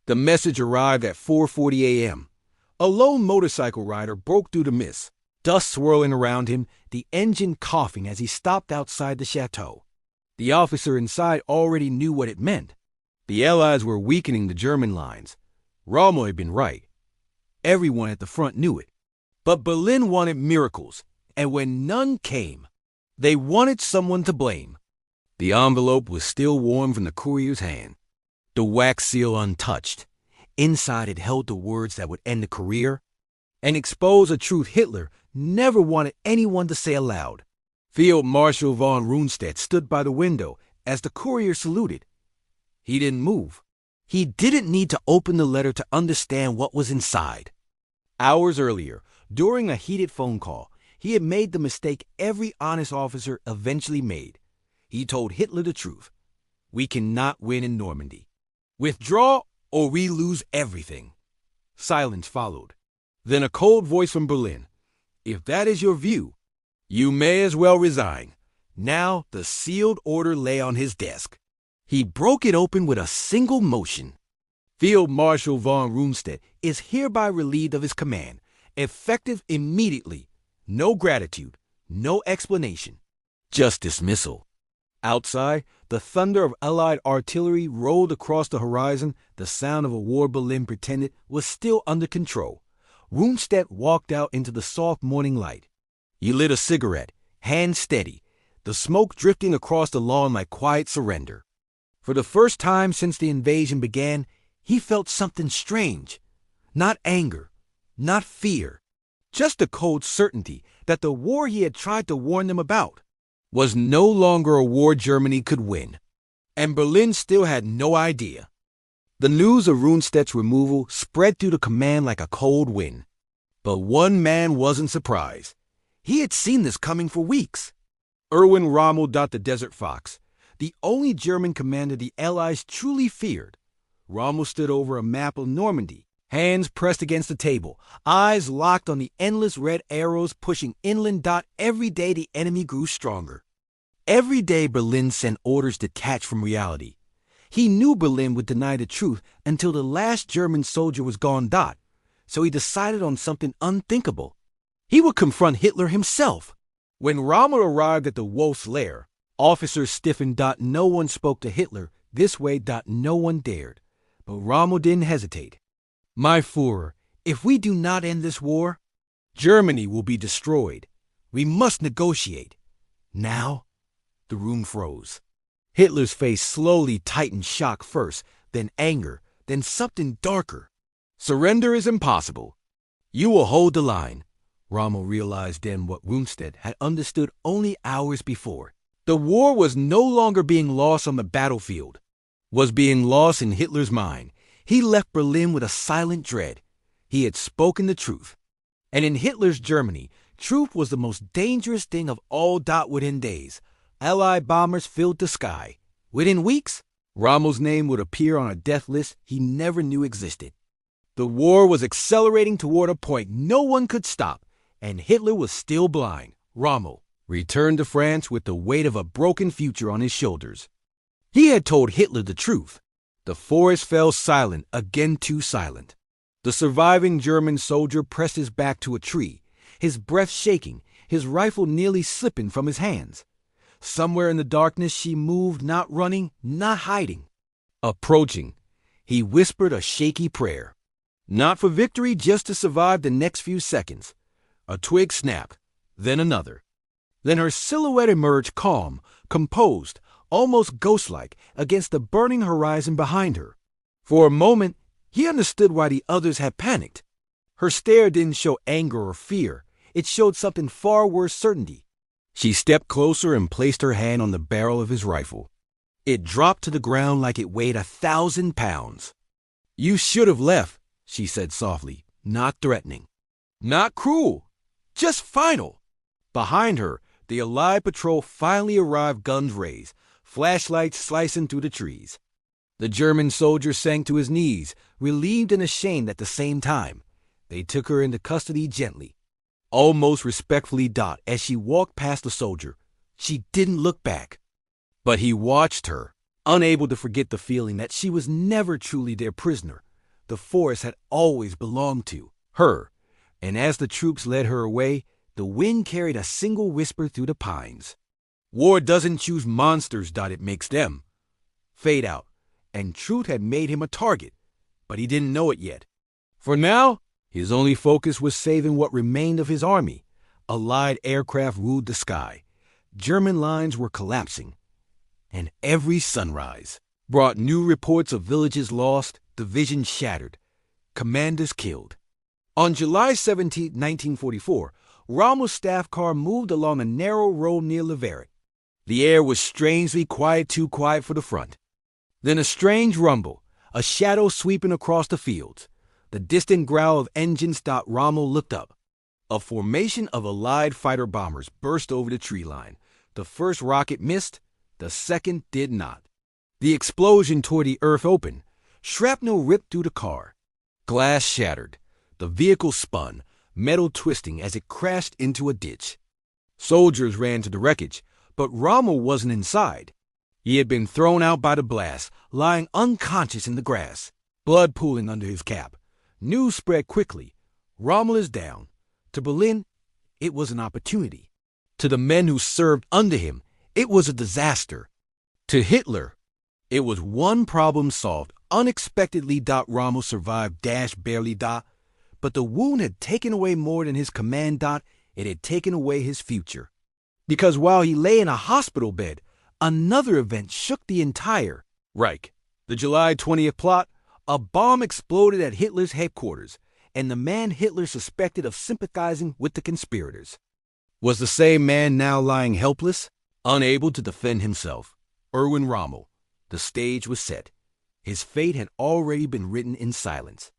The message arrived at 4:40 a.m. A lone motorcycle rider broke through the mist, dust swirling around him, the engine coughing as he stopped outside the chateau. The officer inside already knew what it meant. The Allies were weakening the German lines. Rommel had been right. Everyone at the front knew it. But Berlin wanted miracles, and when none came, they wanted someone to blame. The envelope was still warm from the courier's hand, the wax seal untouched. Inside it held the words that would end the career and expose a truth Hitler never wanted anyone to say aloud. Field Marshal von Rundstedt stood by the window as the courier saluted. He didn't move. He didn't need to open the letter to understand what was inside. Hours earlier, during a heated phone call, he had made the mistake every honest officer eventually made. He told Hitler the truth. We cannot win in Normandy. Withdraw or we lose everything. Silence followed. Then a cold voice from Berlin. If that is your view, you may as well resign. Now the sealed order lay on his desk. He broke it open with a single motion. Field Marshal von Rundstedt is hereby relieved of his command, effective immediately. No gratitude, no explanation, just dismissal. Outside, the thunder of Allied artillery rolled across the horizon. The sound of a war Berlin pretended was still under control. Rundstedt walked out into the soft morning light. He lit a cigarette, hand steady, the smoke drifting across the lawn like quiet surrender. For the first time since the invasion began, he felt something strange. Not anger, not fear, just the cold certainty that the war he had tried to warn them about was no longer a war Germany could win. And Berlin still had no idea. The news of Rundstedt's removal spread through the command like a cold wind. But one man wasn't surprised. He had seen this coming for weeks. Erwin Rommel, the Desert Fox, the only German commander the Allies truly feared. Rommel stood over a map of Normandy, hands pressed against the table, eyes locked on the endless red arrows pushing inland. Every day the enemy grew stronger. Every day Berlin sent orders detached from reality. He knew Berlin would deny the truth until the last German soldier was gone. So he decided on something unthinkable. He would confront Hitler himself. When Rommel arrived at the Wolf's lair, officers stiffened. No one spoke to Hitler this way. No one dared. But Rommel didn't hesitate. My Führer, if we do not end this war, Germany will be destroyed. We must negotiate. Now, the room froze. Hitler's face slowly tightened, shock first, then anger, then something darker. Surrender is impossible. You will hold the line. Rommel realized then what Rundstedt had understood only hours before. The war was no longer being lost on the battlefield, was being lost in Hitler's mind. He left Berlin with a silent dread. He had spoken the truth. And in Hitler's Germany, truth was the most dangerous thing of all. Within days, Allied bombers filled the sky. Within weeks, Rommel's name would appear on a death list he never knew existed. The war was accelerating toward a point no one could stop, and Hitler was still blind. Rommel returned to France with the weight of a broken future on his shoulders. He had told Hitler the truth. The forest fell silent, again too silent. The surviving German soldier pressed his back to a tree, his breath shaking, his rifle nearly slipping from his hands. Somewhere in the darkness she moved, not running, not hiding. Approaching, he whispered a shaky prayer. Not for victory, just to survive the next few seconds. A twig snapped, then another. Then her silhouette emerged calm, composed, almost ghost-like, against the burning horizon behind her. For a moment, he understood why the others had panicked. Her stare didn't show anger or fear. It showed something far worse, certainty. She stepped closer and placed her hand on the barrel of his rifle. It dropped to the ground like it weighed 1,000 pounds. You should have left, she said softly, not threatening. Not cruel, just final. Behind her, the Allied patrol finally arrived, guns raised, flashlights slicing through the trees. The German soldier sank to his knees, relieved and ashamed at the same time. They took her into custody gently, almost respectfully. As she walked past the soldier, she didn't look back. But he watched her, unable to forget the feeling that she was never truly their prisoner, the forest had always belonged to her, and as the troops led her away, the wind carried a single whisper through the pines. War doesn't choose monsters, it makes them. Fade out, and truth had made him a target, but he didn't know it yet. For now, his only focus was saving what remained of his army. Allied aircraft ruled the sky. German lines were collapsing, and every sunrise brought new reports of villages lost, divisions shattered, commanders killed. On July 17, 1944, Rommel's staff car moved along a narrow road near Leverett. The air was strangely quiet, too quiet for the front. Then a strange rumble, a shadow sweeping across the fields. The distant growl of engines. Rommel looked up. A formation of Allied fighter bombers burst over the tree line. The first rocket missed, the second did not. The explosion tore the earth open. Shrapnel ripped through the car. Glass shattered. The vehicle spun, metal twisting as it crashed into a ditch. Soldiers ran to the wreckage, but Rommel wasn't inside. He had been thrown out by the blast, lying unconscious in the grass, blood pooling under his cap. News spread quickly. Rommel is down. To Berlin, it was an opportunity. To the men who served under him, it was a disaster. To Hitler, it was one problem solved. Unexpectedly, Rommel survived barely. But the wound had taken away more than his command. It had taken away his future. Because while he lay in a hospital bed, another event shook the entire Reich. The July 20th plot, a bomb exploded at Hitler's headquarters, and the man Hitler suspected of sympathizing with the conspirators was the same man now lying helpless, unable to defend himself. Erwin Rommel. The stage was set. His fate had already been written in silence.